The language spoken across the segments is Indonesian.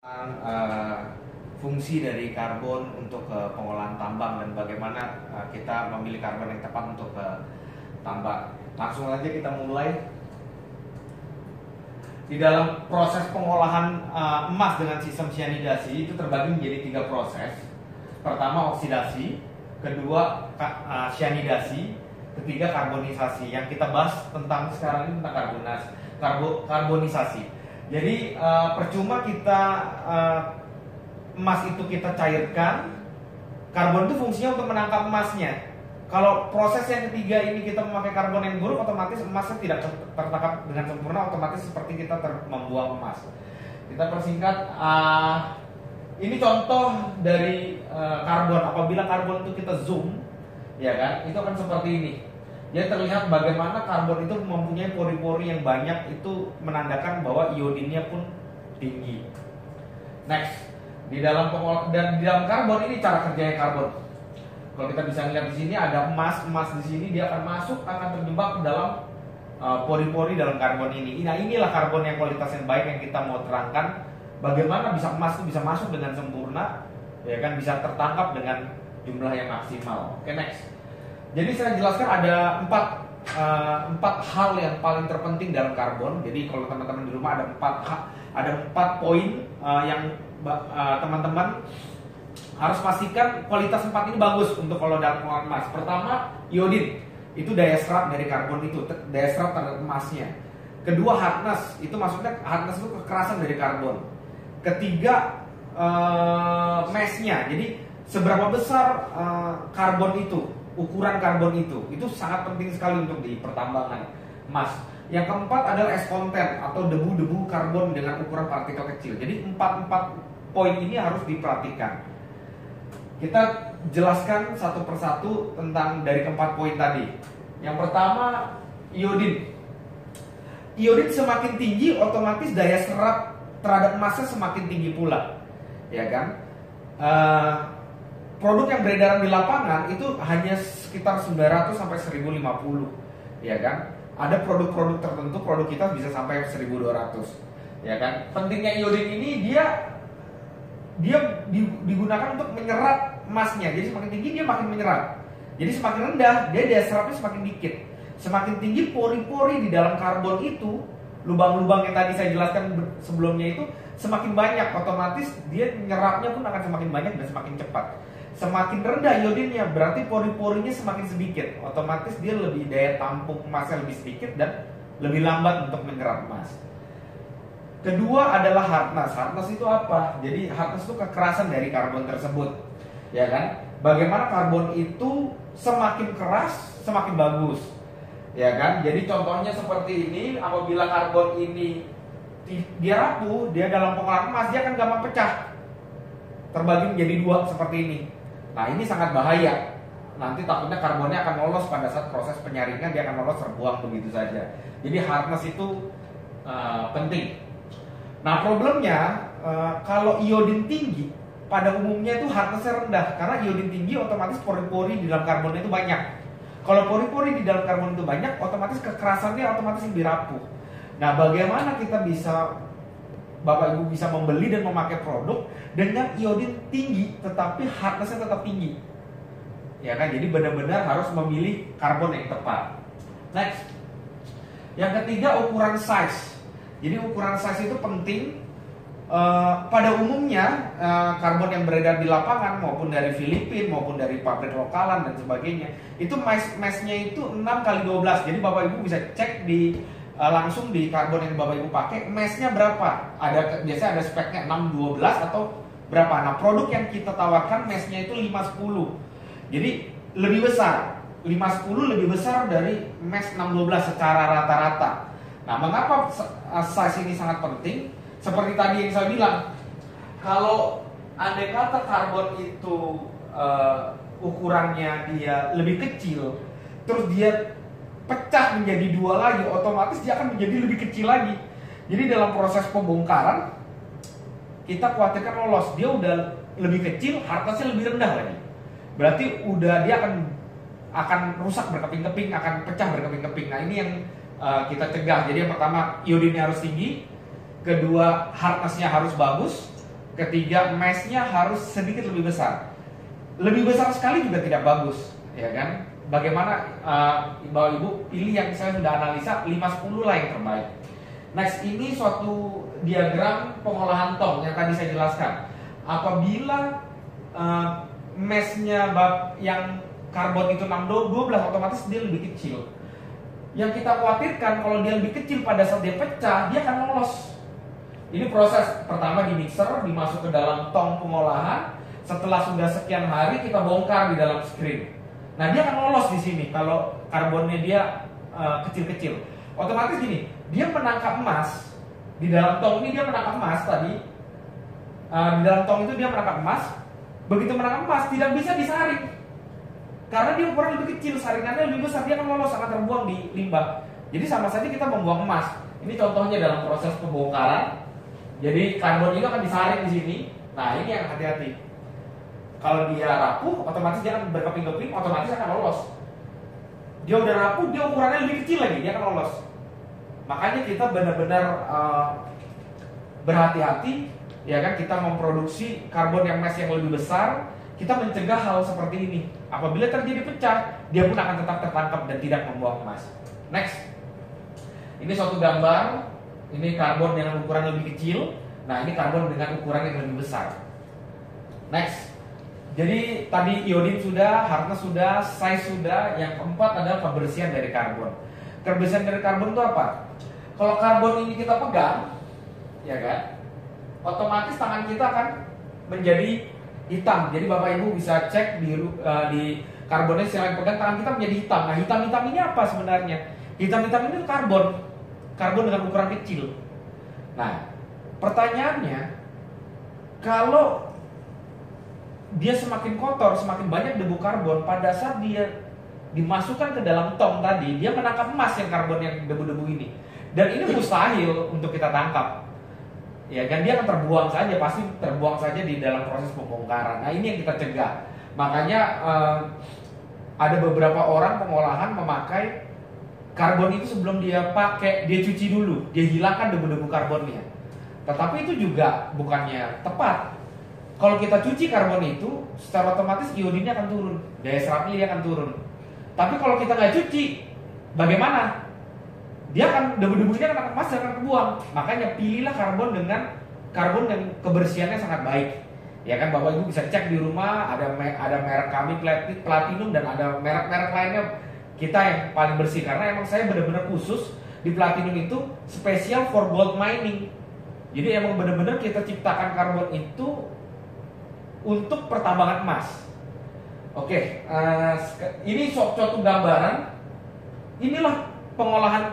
eh, fungsi dari karbon untuk pengolahan tambang dan bagaimana kita memilih karbon yang tepat untuk tambang. Langsung aja kita mulai. Di dalam proses pengolahan emas dengan sistem cyanidasi itu terbagi menjadi 3 proses. Pertama oksidasi, kedua cyanidasi, ketiga karbonisasi. Yang kita bahas tentang sekarang ini tentang karbonisasi. Jadi percuma kita emas itu kita cairkan, karbon itu fungsinya untuk menangkap emasnya. Kalau proses yang ketiga ini kita memakai karbon yang buruk, otomatis emasnya tidak tertangkap dengan sempurna, otomatis seperti kita membuang emas. Kita persingkat, ini contoh dari karbon. Apabila karbon itu kita zoom, ya kan, itu akan seperti ini. Jadi terlihat bagaimana karbon itu mempunyai pori-pori yang banyak, itu menandakan bahwa iodinnya pun tinggi. Next, di dalam karbon ini cara kerjanya karbon. Kalau kita bisa lihat di sini ada emas di sini dia akan terjebak ke dalam pori-pori dalam karbon ini. Nah, inilah karbon yang kualitasnya baik yang kita mau terangkan. Bagaimana bisa emas itu bisa masuk dengan sempurna, ya kan, bisa tertangkap dengan jumlah yang maksimal. Oke, next. Jadi saya jelaskan ada empat hal yang paling terpenting dalam karbon. Jadi kalau teman-teman di rumah ada empat poin yang teman-teman harus pastikan kualitas 4 ini bagus untuk kalau dalam pengolahan emas. Pertama, iodin. Itu daya serap dari karbon itu, daya serap terhadap emasnya. Kedua, hardness. Itu maksudnya hardness itu kekerasan dari karbon. Ketiga, mass-nya. Jadi seberapa besar karbon itu, ukuran karbon itu sangat penting sekali untuk di pertambangan emas. Yang keempat adalah S content atau debu-debu karbon dengan ukuran partikel kecil. Jadi empat poin ini harus diperhatikan. Kita jelaskan satu persatu tentang dari keempat poin tadi. Yang pertama, iodin. Iodin semakin tinggi, otomatis daya serap terhadap emasnya semakin tinggi pula, ya kan? Produk yang beredar di lapangan itu hanya sekitar 900 sampai 1050, ya kan? Ada produk-produk tertentu, produk kita bisa sampai 1200, ya kan? Pentingnya iodin ini dia digunakan untuk menyerap emasnya. Jadi semakin tinggi dia makin menyerap. Jadi semakin rendah dia daya serapnya semakin dikit. Semakin tinggi pori-pori di dalam karbon itu, lubang-lubang yang tadi saya jelaskan sebelumnya itu semakin banyak, otomatis dia menyerapnya pun akan semakin banyak dan semakin cepat. Semakin rendah iodinnya berarti pori-porinya semakin sedikit, otomatis dia lebih daya tampung emasnya lebih sedikit dan lebih lambat untuk menyerap emas. Kedua adalah hardness. Hardness itu apa? Jadi hardness itu kekerasan dari karbon tersebut, ya kan? Bagaimana karbon itu semakin keras semakin bagus, ya kan? Jadi contohnya seperti ini, apabila karbon ini dia rapuh, dia dalam pengolahan emas dia akan gampang pecah, terbagi menjadi 2 seperti ini. Nah, ini sangat bahaya. Nanti takutnya karbonnya akan lolos pada saat proses penyaringan, dia akan lolos terbuang begitu saja. Jadi hardness itu penting. Nah, problemnya kalau iodin tinggi, pada umumnya itu hardness-nya rendah. Karena iodin tinggi otomatis pori-pori di dalam karbonnya itu banyak. Kalau pori-pori di dalam karbon itu banyak, otomatis kekerasannya otomatis lebih rapuh. Nah, bagaimana kita bisa, Bapak Ibu bisa membeli dan memakai produk dengan iodin tinggi tetapi hardness-nya tetap tinggi, ya kan? Jadi benar-benar harus memilih karbon yang tepat. Next, yang ketiga ukuran size. Jadi ukuran size itu penting. Pada umumnya karbon yang beredar di lapangan maupun dari Filipina maupun dari pabrik lokalan dan sebagainya itu mass-nya itu 6x12. Jadi Bapak Ibu bisa cek langsung di karbon yang Bapak Ibu pakai mass-nya berapa. Biasanya ada speknya 612 atau berapa. Nah, produk yang kita tawarkan mass-nya itu 510. Jadi lebih besar. 510 lebih besar dari mass 612 secara rata-rata. Nah, mengapa size ini sangat penting? Seperti tadi yang saya bilang, kalau andai kata karbon itu ukurannya dia lebih kecil, terus dia pecah menjadi 2 lagi, otomatis dia akan menjadi lebih kecil lagi. Jadi dalam proses pembongkaran, kita khawatirkan lolos. Dia udah lebih kecil, hardness-nya lebih rendah lagi. Berarti dia akan rusak berkeping-keping, akan pecah berkeping-keping. Nah, ini yang kita cegah. Jadi yang pertama iodinnya harus tinggi, kedua hardness-nya harus bagus, Ketiga, meshnya harus sedikit lebih besar. Lebih besar sekali juga tidak bagus, ya kan? Bagaimana Bapak Ibu pilih yang saya sudah analisa 5-10 lah yang terbaik. Next, ini suatu diagram pengolahan tong yang tadi saya jelaskan. Apabila meshnya yang karbon itu 612, otomatis dia lebih kecil. Yang kita khawatirkan kalau dia lebih kecil pada saat dia pecah, dia akan lolos. Ini proses pertama di mixer, dimasuk ke dalam tong pengolahan. Setelah sudah sekian hari kita bongkar di dalam screen. Nah, dia akan lolos di sini kalau karbonnya dia kecil-kecil. Otomatis gini, dia menangkap emas di dalam tong ini, dia menangkap emas tadi. Di dalam tong itu dia menangkap emas. Begitu menangkap emas tidak bisa disaring. Karena dia ukuran lebih kecil, saringannya lebih besar, dia akan lolos, akan terbuang di limbah. Jadi sama saja kita membuang emas. Ini contohnya dalam proses pembongkaran. Jadi karbon itu akan disaring di sini. Nah, ini yang hati-hati. Kalau dia rapuh, otomatis dia akan berkeping-keping, otomatis akan lolos. Dia udah rapuh, dia ukurannya lebih kecil lagi, dia akan lolos. Makanya kita benar-benar berhati-hati, ya kan, kita memproduksi karbon yang mesh yang lebih besar. Kita mencegah hal seperti ini. Apabila terjadi pecah, dia pun akan tetap tertangkap dan tidak membuang emas. Next, ini suatu gambar. Ini karbon dengan ukuran lebih kecil. Nah, ini karbon dengan ukuran yang lebih besar. Next, jadi tadi iodin sudah, hardness sudah, size sudah. Yang keempat adalah kebersihan dari karbon. Kebersihan dari karbon itu apa? Kalau karbon ini kita pegang, ya kan, otomatis tangan kita akan menjadi hitam. Jadi Bapak Ibu bisa cek di karbonnya, selain pegang tangan kita menjadi hitam. Nah, hitam-hitam ini apa sebenarnya? Hitam-hitam ini karbon dengan ukuran kecil. Nah, pertanyaannya, kalau dia semakin kotor, semakin banyak debu karbon, pada saat dia dimasukkan ke dalam tong tadi, dia menangkap emas yang karbon yang debu-debu ini. Dan ini mustahil untuk kita tangkap. Ya kan, dia akan terbuang saja, pasti terbuang saja di dalam proses pembongkaran. Nah, ini yang kita cegah. Makanya ada beberapa orang pengolahan memakai karbon itu sebelum dia pakai, dia cuci dulu, dia hilangkan debu-debu karbonnya. Tetapi itu juga bukannya tepat. Kalau kita cuci karbon itu, secara otomatis iodinnya akan turun, daya serapnya dia akan turun. Tapi kalau kita nggak cuci, bagaimana? Dia akan, debu-debunya akan emas dan akan kebuang. Makanya pilihlah karbon yang kebersihannya sangat baik. Ya kan, Bapak Ibu bisa cek di rumah, ada merek kami Platinum dan ada merek-merek lainnya kita yang paling bersih. Karena emang saya benar-benar khusus di Platinum itu spesial for gold mining. Jadi emang benar-benar kita ciptakan karbon itu untuk pertambangan emas. Oke, ini suatu gambaran. Inilah pengolahan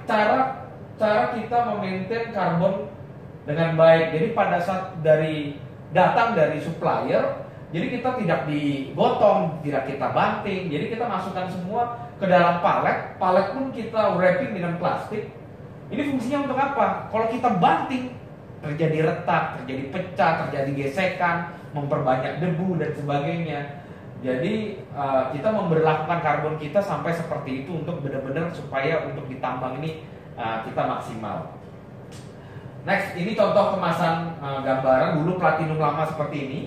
cara kita memaintain karbon dengan baik. Jadi pada saat datang dari supplier, jadi kita tidak digotong, tidak kita banting. Jadi kita masukkan semua ke dalam palet. Palet pun kita wrapping dengan plastik. Ini fungsinya untuk apa? Kalau kita banting, terjadi retak, terjadi pecah, terjadi gesekan, memperbanyak debu dan sebagainya. Jadi kita memberlakukan karbon kita sampai seperti itu untuk benar-benar supaya untuk ditambang ini kita maksimal. Next, ini contoh kemasan gambaran. Dulu Platinum lama seperti ini,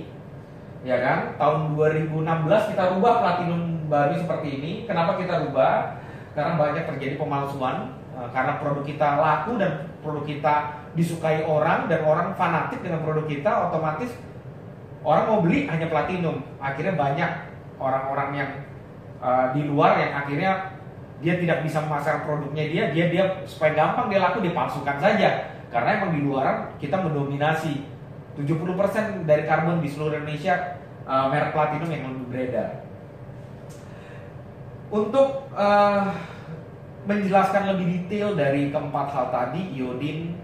ya kan? Tahun 2016 kita rubah Platinum baru seperti ini. Kenapa kita rubah? Karena banyak terjadi pemalsuan. Karena produk kita laku dan produk kita disukai orang dan orang fanatik dengan produk kita, otomatis orang mau beli hanya Platinum. Akhirnya banyak orang-orang yang di luar yang akhirnya dia tidak bisa memasarkan produknya dia supaya gampang dia laku, dia palsukan saja. Karena emang di luaran kita mendominasi 70% dari karbon di seluruh Indonesia, merek Platinum yang lebih beredar. Untuk menjelaskan lebih detail dari keempat hal tadi, iodin,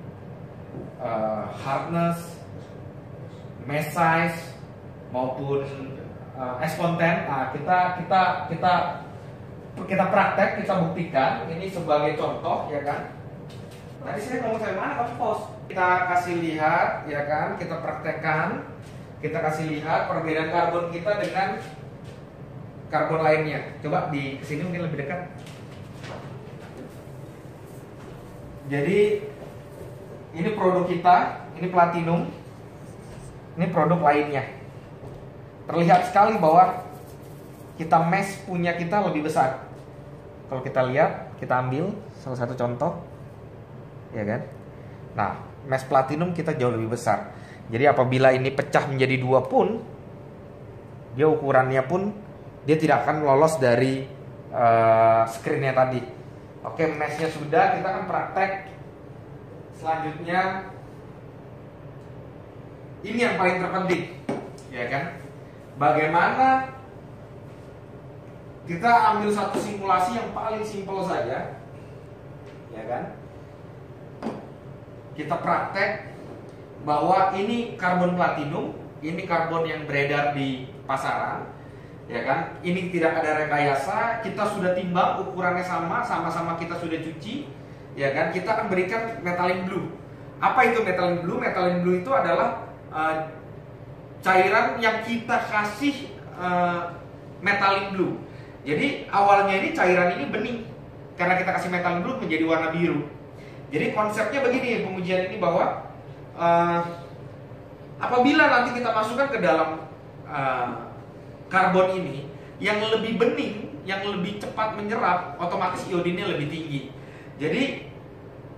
hardness, mesh size maupun S content, kita praktek, kita buktikan. Ini sebagai contoh, ya kan. Tadi saya ngomong sampai mana, kamu pause. Kita kasih lihat, ya kan, kita praktekkan. Kita kasih lihat perbedaan karbon kita dengan karbon lainnya. Coba di kesini mungkin lebih dekat. Jadi ini produk kita, ini Platinum. Ini produk lainnya. Terlihat sekali bahwa kita mesh punya kita lebih besar. Kalau kita lihat, kita ambil salah satu contoh, ya kan? Nah, mesh platinum kita jauh lebih besar. Jadi apabila ini pecah menjadi 2 pun, dia ukurannya pun dia tidak akan lolos dari screennya tadi. Oke, meshnya sudah, kita akan praktek. Selanjutnya, ini yang paling terpenting, ya kan? Bagaimana kita ambil satu simulasi yang paling simpel saja, ya kan? Kita praktek bahwa ini karbon platinum, ini karbon yang beredar di pasaran, ya kan? Ini tidak ada rekayasa, kita sudah timbang, ukurannya sama, sama-sama kita sudah cuci, ya kan? Kita akan berikan methylene blue. Apa itu methylene blue? Methylene blue itu adalah cairan yang kita kasih methylene blue. Jadi awalnya ini cairan ini bening, karena kita kasih methylene blue menjadi warna biru. Jadi konsepnya begini pengujian ini, bahwa apabila nanti kita masukkan ke dalam karbon ini yang lebih bening, yang lebih cepat menyerap, otomatis iodinnya lebih tinggi. Jadi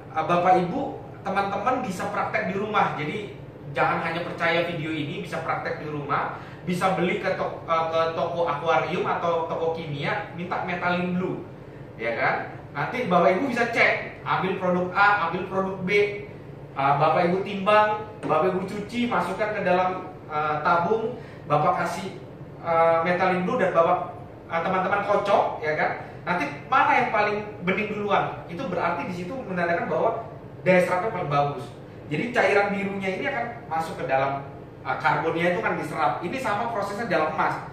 Bapak Ibu, teman-teman bisa praktek di rumah. Jadi jangan hanya percaya video ini, bisa praktek di rumah, bisa beli ke toko akuarium atau toko kimia, minta methylene blue, ya kan? Nanti Bapak Ibu bisa cek, ambil produk A, ambil produk B, Bapak Ibu timbang, Bapak Ibu cuci, masukkan ke dalam tabung, Bapak kasih methylene blue dan Bapak teman-teman kocok, ya kan? Nanti mana yang paling bening duluan? Itu berarti di situ menandakan bahwa daya serapnya paling bagus. Jadi cairan birunya ini akan masuk ke dalam karbonnya, itu kan diserap. Ini sama prosesnya dalam emas.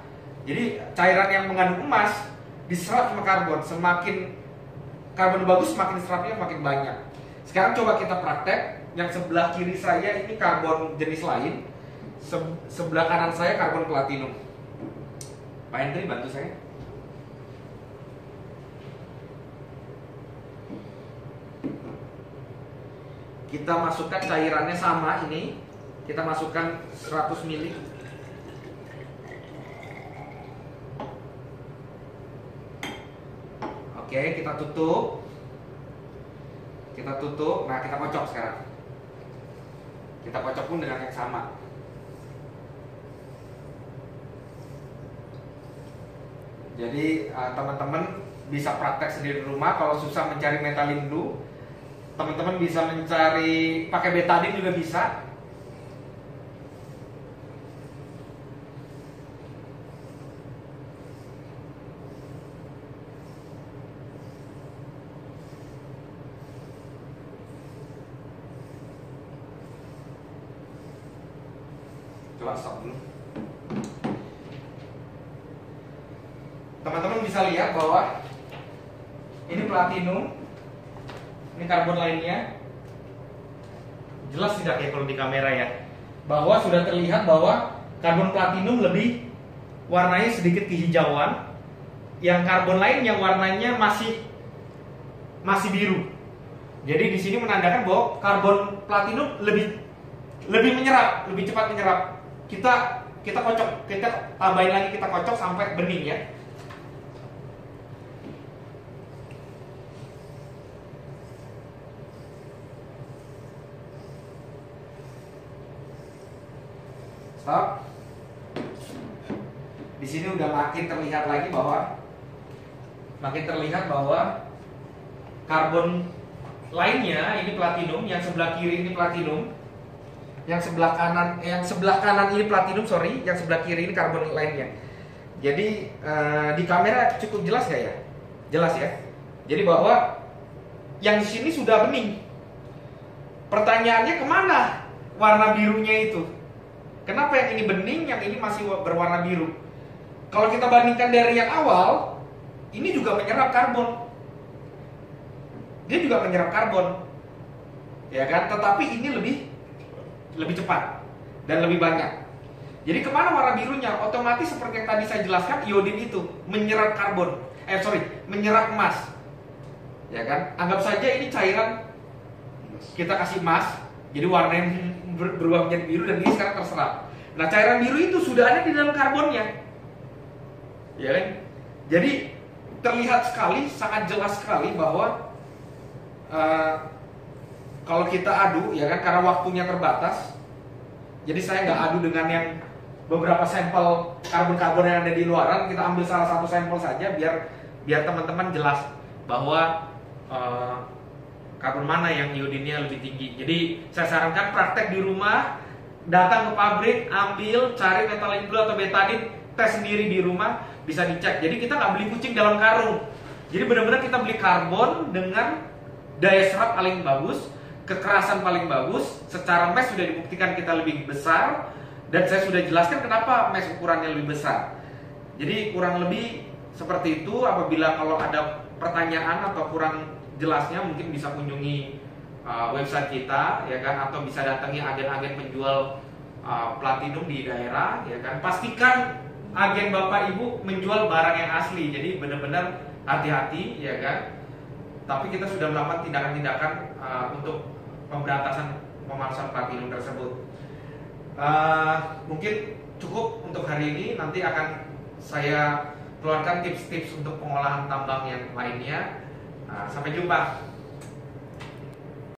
Jadi cairan yang mengandung emas diserap sama karbon. Semakin karbon bagus, semakin serapnya makin banyak. Sekarang coba kita praktek. Yang sebelah kiri saya ini karbon jenis lain, sebelah kanan saya karbon platinum. Pak Hendri bantu saya. Kita masukkan cairannya sama ini. Kita masukkan 100 ml. Oke, kita tutup. Kita tutup. Nah, kita kocok sekarang. Kita kocok pun dengan yang sama. Jadi teman-teman bisa praktek sendiri di rumah. Kalau susah mencari methylene blue, teman-teman bisa mencari pakai betadine juga bisa. Coba stop dulu. Teman-teman bisa lihat bahwa ini platinum, ini karbon lainnya. Jelas tidak ya kalau di kamera ya, bahwa sudah terlihat bahwa karbon platinum lebih warnanya sedikit kehijauan, yang karbon lain yang warnanya masih biru. Jadi di sini menandakan bahwa karbon platinum lebih menyerap, lebih cepat menyerap. Kita kocok, kita tambahin lagi, kita kocok sampai bening ya. Stop. Di sini udah makin terlihat lagi bahwa karbon lainnya ini platinum, yang sebelah kiri ini platinum, yang sebelah kanan ini platinum, yang sebelah kiri ini karbon lainnya. Jadi di kamera cukup jelas nggak ya? Jelas ya. Jadi bahwa yang di sini sudah bening. Pertanyaannya kemana warna birunya itu? Kenapa yang ini bening, yang ini masih berwarna biru? Kalau kita bandingkan dari yang awal, ini juga menyerap karbon. Dia juga menyerap karbon, ya kan? Tetapi ini lebih cepat dan lebih banyak. Jadi kemana warna birunya? Otomatis seperti yang tadi saya jelaskan, iodin itu menyerap menyerap emas, ya kan? Anggap saja ini cairan, kita kasih emas, jadi warnanya berubah menjadi biru dan ini sekarang terserap. Nah, cairan biru itu sudah ada di dalam karbonnya, ya kan? Jadi terlihat sekali, sangat jelas sekali bahwa kalau kita adu, ya kan, karena waktunya terbatas, jadi saya nggak adu dengan yang beberapa sampel karbon-karbon yang ada di luaran. Kita ambil salah satu sampel saja biar teman-teman jelas bahwa karbon mana yang iodinnya lebih tinggi. Jadi saya sarankan praktek di rumah, datang ke pabrik, ambil, cari methyl blue atau betadine, tes sendiri di rumah, bisa dicek. Jadi kita nggak beli kucing dalam karung. Jadi benar-benar kita beli karbon dengan daya serap paling bagus, kekerasan paling bagus. Secara mesh sudah dibuktikan kita lebih besar, dan saya sudah jelaskan kenapa mesh ukurannya lebih besar. Jadi kurang lebih seperti itu. Apabila kalau ada pertanyaan atau kurang jelasnya, mungkin bisa kunjungi website kita, ya kan, atau bisa datangi agen-agen penjual platinum di daerah, ya kan. Pastikan agen Bapak Ibu menjual barang yang asli. Jadi benar-benar hati-hati, ya kan. Tapi kita sudah melakukan tindakan-tindakan untuk pemberantasan pemalsuan platinum tersebut. Mungkin cukup untuk hari ini. Nanti akan saya keluarkan tips-tips untuk pengolahan tambang yang lainnya. Sampai jumpa.